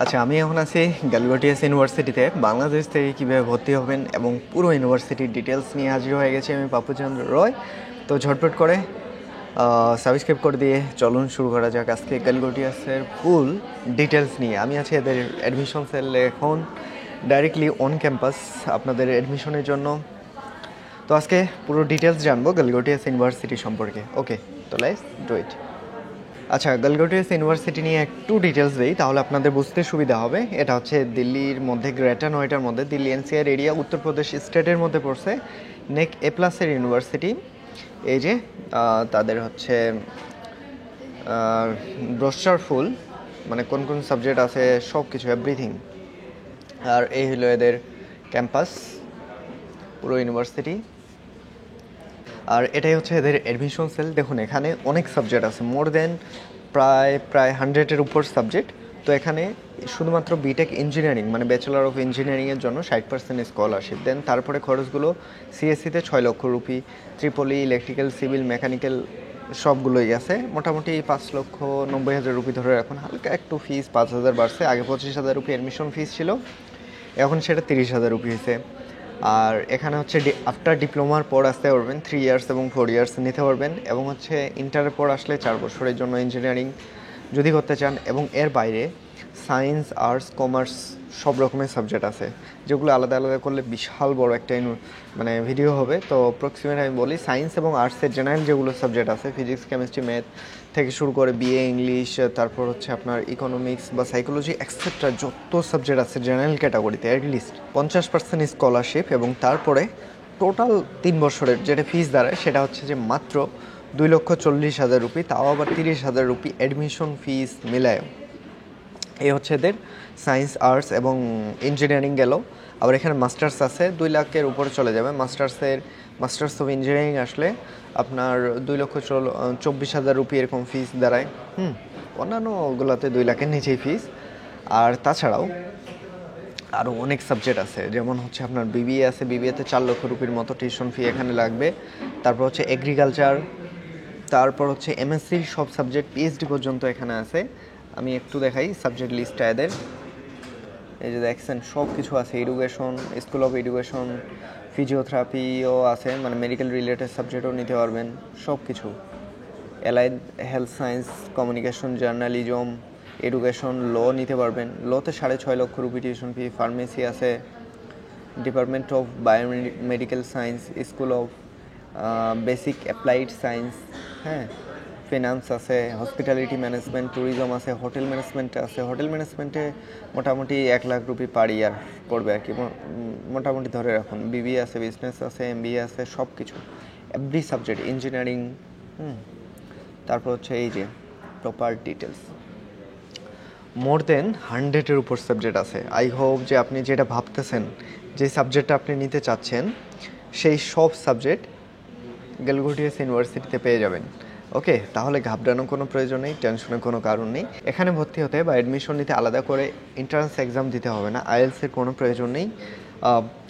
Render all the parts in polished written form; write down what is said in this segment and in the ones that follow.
আচ্ছা, আমি এখন আছি গ্যালগোটিয়াস ইউনিভার্সিটিতে। বাংলাদেশ থেকে কীভাবে ভর্তি হবেন এবং পুরো ইউনিভার্সিটির ডিটেলস নিয়ে হাজির হয়ে গেছি আমি, পাপুচন্দ্র রয়। তো ঝটপট করে সাবস্ক্রাইব করে দিয়ে চলুন শুরু করা যাক আজকে গ্যালগোটিয়াসের ফুল ডিটেলস নিয়ে। আমি আছি এদের অ্যাডমিশন সেলে এখন, ডাইরেক্টলি অন ক্যাম্পাস আপনাদের অ্যাডমিশনের জন্য। তো আজকে পুরো ডিটেলস জানবো গ্যালগোটিয়াস ইউনিভার্সিটি সম্পর্কে। ওকে, তো লেটস ডু ইট। আচ্ছা, গ্যালগোটিয়াস ইউনিভার্সিটি নিয়ে একটু ডিটেলস দিই, তাহলে আপনাদের বুঝতে সুবিধা হবে। এটা হচ্ছে দিল্লির মধ্যে, গ্রেটার নয়টার মধ্যে, দিল্লি এনসিআর এরিয়া, উত্তরপ্রদেশ স্টেটের মধ্যে পড়ছে। নেক এ প্লাসের ইউনিভার্সিটি। এই যে তাদের হচ্ছে ব্রোশার ফুল, মানে কোন কোন সাবজেক্ট আছে সব কিছু, এভরিথিং। আর এই হলো এদের ক্যাম্পাস, পুরো ইউনিভার্সিটি। আর এটাই হচ্ছে এদের অ্যাডমিশন সেল। দেখুন এখানে অনেক সাবজেক্ট আছে, মোর দেন প্রায় 100-এর উপর সাবজেক্ট। তো এখানে শুধুমাত্র বিটেক ইঞ্জিনিয়ারিং মানে ব্যাচেলর অফ ইঞ্জিনিয়ারিংয়ের জন্য 60% স্কলারশিপ দেন। তারপরে খরচগুলো সিএসসিতে 6 লক্ষ rupee, Tripoli, electrical, civil, mechanical সবগুলোই আছে। মোটামুটি 5,90,000 রুপি ধরে রাখুন। হালকা একটু ফিস 5,000 বাড়ছে, আগে 25,000 রুপি অ্যাডমিশন ফিস ছিল, এখন সেটা 30,000 রুপি হয়েছে। আর এখানে হচ্ছে আফটার ডিপ্লোমার পর আসতে পারবেন 3 ইয়ার্স এবং 4 ইয়ার্স নিতে পারবেন, এবং হচ্ছে ইন্টারের পর আসলে 4 বছরের জন্য ইঞ্জিনিয়ারিং যদি করতে চান। এবং এর বাইরে সায়েন্স, আর্টস, কমার্স সব রকমের সাবজেক্ট আছে, যেগুলো আলাদা আলাদা করলে বিশাল বড় একটা মানে ভিডিও হবে। তো প্রক্সিমেট আমি বলি, সায়েন্স এবং আর্টসের জেনারেল যেগুলো সাবজেক্ট আছে, ফিজিক্স, কেমিস্ট্রি, ম্যাথ থেকে শুরু করে বিএ ইংলিশ, তারপর হচ্ছে আপনার ইকোনমিক্স বা সাইকোলজি এক্সেট্রা যত সাবজেক্ট আছে জেনারেল ক্যাটাগরিতে, অ্যাটলিস্ট 50% স্কলারশিপ। এবং তারপরে টোটাল 3 বছরের যেটা ফিস দাঁড়ায় সেটা হচ্ছে যে মাত্র 2,40,000 রুপি, তাও আবার 30,000 রুপি অ্যাডমিশন ফিস মিলায়। এই হচ্ছে এদের সায়েন্স, আর্টস এবং ইঞ্জিনিয়ারিং গেল। আবার এখানে মাস্টার্স আছে, 2 লাখের উপরে চলে যাবে। মাস্টার্স অফ ইঞ্জিনিয়ারিং আসলে আপনার 2,24,000 রুপি এরকম ফিস দাঁড়ায়। অন্যান্যগুলোতে 2 লাখের নিচেই ফিস। আর তাছাড়াও আরও অনেক সাবজেক্ট আছে, যেমন হচ্ছে আপনার বিবিএ আছে, বিবিএতে 4 লক্ষ রুপির মতো টিউশন ফি এখানে লাগবে। তারপর হচ্ছে এগ্রিকালচার, তারপর হচ্ছে এমএসসির সব সাবজেক্ট, পিএইচডি পর্যন্ত এখানে আছে। আমি একটু দেখাই সাবজেক্ট লিস্টটা এদের। এই যে দেখছেন সব কিছু আছে, এডুকেশন, স্কুল অফ এডুকেশন, ফিজিওথেরাপিও আছে, মানে মেডিকেল রিলেটেড সাবজেক্টও নিতে পারবেন, সব কিছু। Allied health science, communication, journalism, education, law নিতে পারবেন। লতে 6.5 লক্ষ রুপি টিউশন ফি। ফার্মেসি আছে, department of biomedical science, school of basic applied science, হ্যাঁ, ফিনান্স আছে, হসপিটালিটি ম্যানেজমেন্ট, ট্যুরিজম আছে, হোটেল ম্যানেজমেন্ট আছে। হোটেল ম্যানেজমেন্টে মোটামুটি 1 লাখ রুপি পার ইয়ার পড়বে আর কি, মোটামুটি ধরে রাখুন। বিবিএ আছে, বিজনেস আছে, এমবিএ আছে, সব কিছু, এভরি সাবজেক্ট, ইঞ্জিনিয়ারিং। তারপর হচ্ছে এই যে প্রপার ডিটেলস, মোর দেন 100-এর উপর সাবজেক্ট আছে। আই হোপ যে আপনি যেটা ভাবতেছেন, যে সাবজেক্টটা আপনি নিতে চাচ্ছেন, সেই সব সাবজেক্ট গ্যালগোটিয়াস ইউনিভার্সিটিতে পেয়ে যাবেন। ওকে, তাহলে ঘাবড়ানোর কোনো প্রয়োজন নেই, টেনশনের কোনো কারণ নেই। এখানে ভর্তি হতে বা অ্যাডমিশন নিতে আলাদা করে এন্ট্রান্স এক্সাম দিতে হবে না, আইএলসের কোনো প্রয়োজন নেই।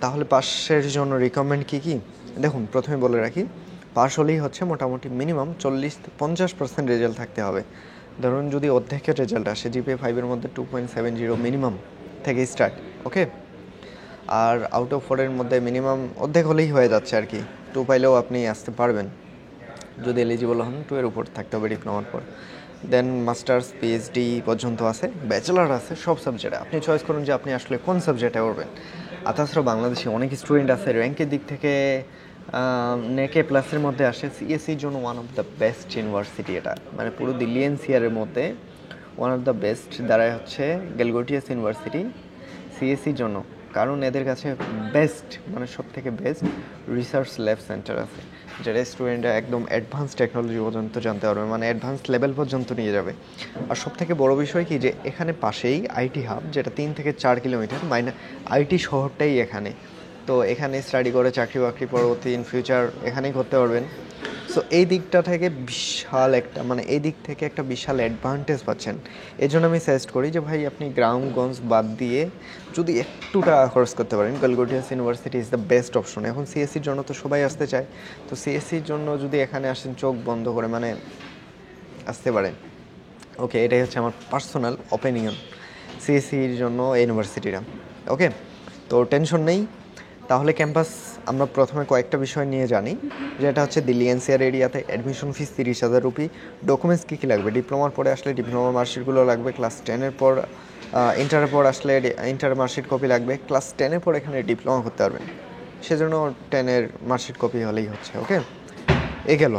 তাহলে পাশের জন্য রিকমেন্ড কী কী দেখুন, প্রথমে বলে রাখি, পাশ হলেই হচ্ছে মোটামুটি মিনিমাম 40-50% রেজাল্ট থাকতে হবে। ধরুন যদি অর্ধেকের রেজাল্ট আসে, জিপিএ 5-এর মধ্যে 2.70 মিনিমাম থেকে স্টার্ট। ওকে, আর আউট অফ 4-এর মধ্যে মিনিমাম অর্ধেক হলেই হয়ে যাচ্ছে আর কি, 2 পাইলেও আপনি আসতে পারবেন যদি এলিজিবল হন। 2-এর উপর থাকতে হবে ডিপ্লোমার পর। দেন মাস্টার্স, পিএইচডি পর্যন্ত আছে, ব্যাচেলার আছে, সব সাবজেক্টে আপনি চয়েস করুন যে আপনি আসলে কোন সাবজেক্টে করবেন। আর তাছাড়া বাংলাদেশে অনেক স্টুডেন্ট আছে, র্যাঙ্কের দিক থেকে নেক এ প্লাসের মধ্যে আসে। সিএসসির জন্য one of the best university এটা, মানে পুরো দিল্লি এনসিআরের মধ্যে ওয়ান অফ দ্য বেস্ট দাঁড়ায় হচ্ছে গ্যালগোটিয়াস ইউনিভার্সিটি সিএসসির জন্য। কারণ এদের কাছে বেস্ট, মানে সব থেকে বেস্ট রিসার্চ ল্যাব সেন্টার আছে, যেটা স্টুডেন্টরা একদম অ্যাডভান্স টেকনোলজি পর্যন্ত জানতে পারবে, মানে অ্যাডভান্স লেভেল পর্যন্ত নিয়ে যাবে। আর সব থেকে বড় বিষয় কি, যে এখানে পাশেই আইটি হাব, যেটা 3 থেকে 4 কিলোমিটার, মানে আইটি শহরটাই এখানে। তো এখানে স্টাডি করে চাকরি বাকরি পরবর্তী ইন ফিউচার এখানেই করতে পারবেন। সো এই দিকটা থেকে বিশাল একটা, মানে এই দিক থেকে একটা বিশাল অ্যাডভান্টেজ পাচ্ছেন। এই জন্য আমি সাজেস্ট করি যে ভাই আপনি গ্রামগঞ্জ বাদ দিয়ে যদি একটু টাকা খরচ করতে পারেন, Galgotias university is the best option. এখন সিএসসির জন্য তো সবাই আসতে চায়, তো সিএসসির জন্য যদি এখানে আসেন চোখ বন্ধ করে, মানে আসতে পারেন। ওকে, এটাই হচ্ছে আমার পার্সোনাল অপিনিয়ন। সিএসসির জন্য ইউনিভার্সিটিরা। ওকে, তো টেনশন নেই। তাহলে ক্যাম্পাস আমরা প্রথমে কয়েকটা বিষয় নিয়ে জানি, যেটা হচ্ছে দিল্লি এনসিআর এরিয়াতে অ্যাডমিশন ফিস 30,000 রুপি। ডকুমেন্টস কী কী লাগবে? ডিপ্লোমার পরে আসলে ডিপ্লোমা মার্কশিটগুলো লাগবে, ক্লাস 10-এর পর ইন্টারের পর আসলে ইন্টার মার্কশিট কপি লাগবে, ক্লাস 10-এর পর এখানে ডিপ্লোমা করতে পারবেন, সেজন্য 10-এর মার্কশিট কপি হলেই হচ্ছে। ওকে, এ গেল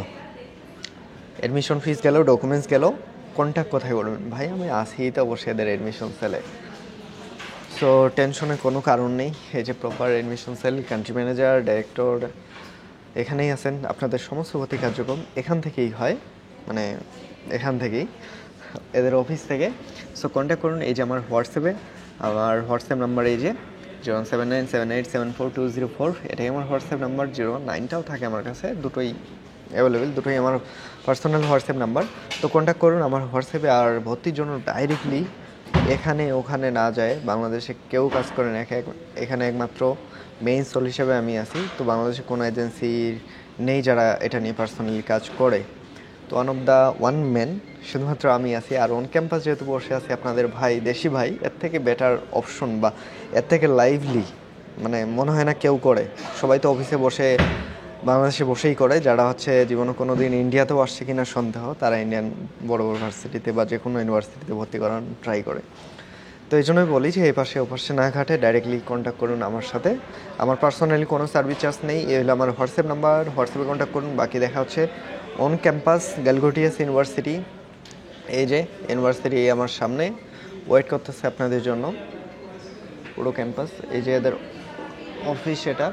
অ্যাডমিশন ফিস গেল, ডকুমেন্টস গেল। কন্ট্যাক্ট কোথায় করবেন? ভাই আমি আসি তো অবশ্যই এদের অ্যাডমিশন সেলে, সো টেনশনের কোনো কারণ নেই। এই যে proper admission sell, country manager, director এখানেই আছেন। আপনাদের সমস্ত ভর্তি কার্যক্রম এখান থেকেই হয়, মানে এখান থেকেই, এদের অফিস থেকে। সো কন্ট্যাক্ট করুন। এই যে আমার হোয়াটসঅ্যাপে, আমার হোয়াটসঅ্যাপ নাম্বার এই যে 07978742004, এটাই আমার হোয়াটসঅ্যাপ নাম্বার। 09টাও থাকে আমার কাছে, দুটোই অ্যাভেলেবেল, দুটোই আমার পার্সোনাল হোয়াটসঅ্যাপ নাম্বার। তো কন্ট্যাক্ট করুন আমার হোয়াটসঅ্যাপে। আর ভর্তির জন্য ডাইরেক্টলি এখানে ওখানে না যায়, বাংলাদেশে কেউ কাজ করে না, এখানে একমাত্র মেইন সোল হিসেবে আমি আছি। তো বাংলাদেশে কোনো এজেন্সি নেই যারা এটা নিয়ে পার্সোনালি কাজ করে। তো ওয়ান ম্যান শুধুমাত্র আমি আছি। আর অন ক্যাম্পাস যেহেতু বসে আছি আপনাদের ভাই, দেশি ভাই, এর থেকে বেটার অপশন বা এর থেকে লাইভলি মানে মনে হয় না কেউ করে। সবাই তো অফিসে বসে, বাংলাদেশে বসেই করে। যারা হচ্ছে জীবনে কোনো দিন ইন্ডিয়াতেও আসছে কিনা সন্দেহ, তারা ইন্ডিয়ান বড় বড় ভার্সিটিতে বা যে কোনো ইউনিভার্সিটিতে ভর্তি করার ট্রাই করে। তো এই জন্যই বলি যে এই পাশে ও পাশে না ঘাটে, ডাইরেক্টলি কন্ট্যাক্ট করুন আমার সাথে। আমার পার্সোনালি কোনো সার্ভিস চার্জ নেই। এই হলো আমার হোয়াটসঅ্যাপ নাম্বার, হোয়াটসঅ্যাপে কন্ট্যাক্ট করুন। বাকি দেখা হচ্ছে অন ক্যাম্পাস গ্যালগোটিয়াস ইউনিভার্সিটি। এই যে ইউনিভার্সিটি আমার সামনে ওয়েট করতেছে আপনাদের জন্য, পুরো ক্যাম্পাস। এই যে এদের অফিস, এটা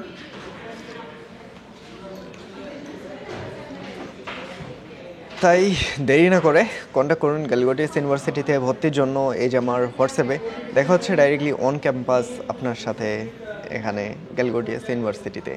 তাই দেরি না করে কন্ট্যাক্ট করুন গ্যালগোটিয়াস ইউনিভার্সিটিতে ভর্তির জন্য। এই যে আমার হোয়াটসঅ্যাপে দেখা হচ্ছে ডাইরেক্টলি অন ক্যাম্পাস আপনার সাথে এখানে গ্যালগোটিয়াস ইউনিভার্সিটিতে।